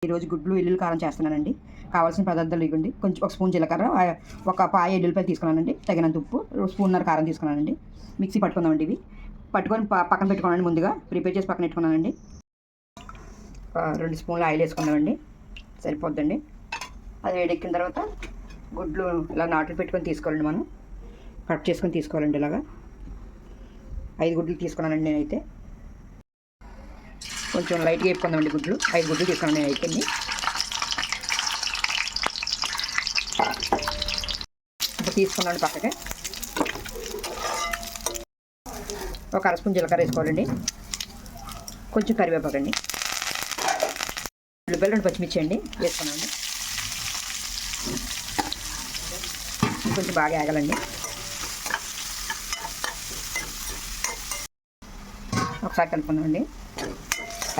ఈరోజు గుడ్లు ఎల్లుల్లి కారం చేస్తున్నానండి. కావాల్సిన పదార్థాలు ఇవ్వండి. కొంచెం ఒక స్పూన్ జీలకర్ర, ఒక పాయ ఎల్లుల్లిపాయలు తీసుకున్నానండి, తగినంత ఉప్పు, స్పూన్నర కారం తీసుకున్నానండి. మిక్సీ పట్టుకుందామండి. ఇవి పట్టుకొని పక్కన పెట్టుకున్నానండి. ముందుగా ప్రిపేర్ చేసి పక్కన పెట్టుకున్నానండి. 2 స్పూన్లు ఆయిల్ వేసుకున్నామండి, సరిపోద్దండి. అది వేడెక్కిన తర్వాత గుడ్లు ఇలా నాట్లు పెట్టుకొని తీసుకోవాలండి. మనం కట్ చేసుకొని తీసుకోవాలండి. ఇలాగా 5 గుడ్లు తీసుకున్నానండి నేనైతే. కొంచెం లైట్గా వేపుకుందామండి గుడ్లు. 5 గుడ్లు తీసుకున్నాను నేను అయిపోయింది. ఇప్పుడు తీసుకున్నాను పక్కకి. ఒక అర స్పూన్ జీలకర్ర వేసుకోవాలండి, కొంచెం కరివేపాకండి, ఉల్లిపాయలు 2 పచ్చిమిర్చి అండి వేసుకున్నాను. కొంచెం బాగా ఆగాలండి. ఒకసారి కలుపుకున్నామండి.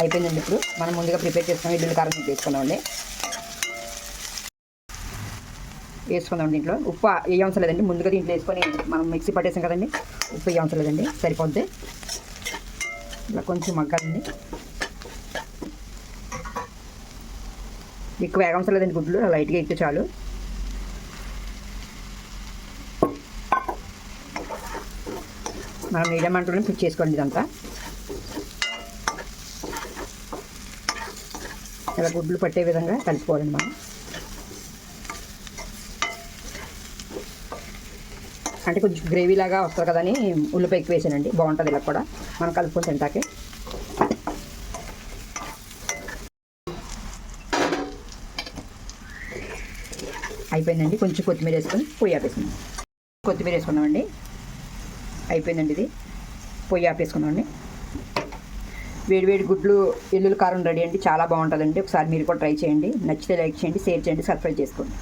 అయిపోయిందండి. ఇప్పుడు మనం ముందుగా ప్రిపేర్ చేసుకున్నాం ఎల్లుల్లి కారం వేసుకున్నామండి. వేసుకుందాం. దీంట్లో ఉప్పు ఏ అవసరం లేదండి. ముందుగా దీంట్లో వేసుకొని మనం మిక్సీ పట్టేసాం కదండి, ఉప్పు ఏ అవసరం లేదండి, సరిపోద్ది. ఇలా కొంచెం మగ్గాలండి. ఎక్కువ వేగ అవసరం లేదండి. గుడ్లు లైట్గా ఎక్కితే చాలు. మనం మీడియం మంటలోనే కుక్ చేసుకోండి ఇదంతా. ఇలా గుడ్లు పట్టే విధంగా కలుపుకోవాలండి మనం. అంటే కొంచెం గ్రేవీ లాగా వస్తుంది కదని ఉల్లిపాయ ఎక్కువ వేసానండి, బాగుంటుంది. ఇలా కూడా మనం కలుపుకొని తింటాకి. అయిపోయిందండి. కొంచెం కొత్తిమీర వేసుకొని పొయ్యి ఆపేసుకుందాం. కొత్తిమీర వేసుకున్నామండి. అయిపోయిందండి. ఇది పొయ్యి ఆపేసుకున్నామండి. వేడివేడి గుడ్లు ఎల్లుల్లి కారం రెడీ అండి. చాలా బాగుంటుందండి. ఒకసారి మీరు కూడా ట్రై చేయండి. నచ్చితే లైక్ చేయండి, షేర్ చేయండి, సబ్స్క్రైబ్ చేసుకోండి.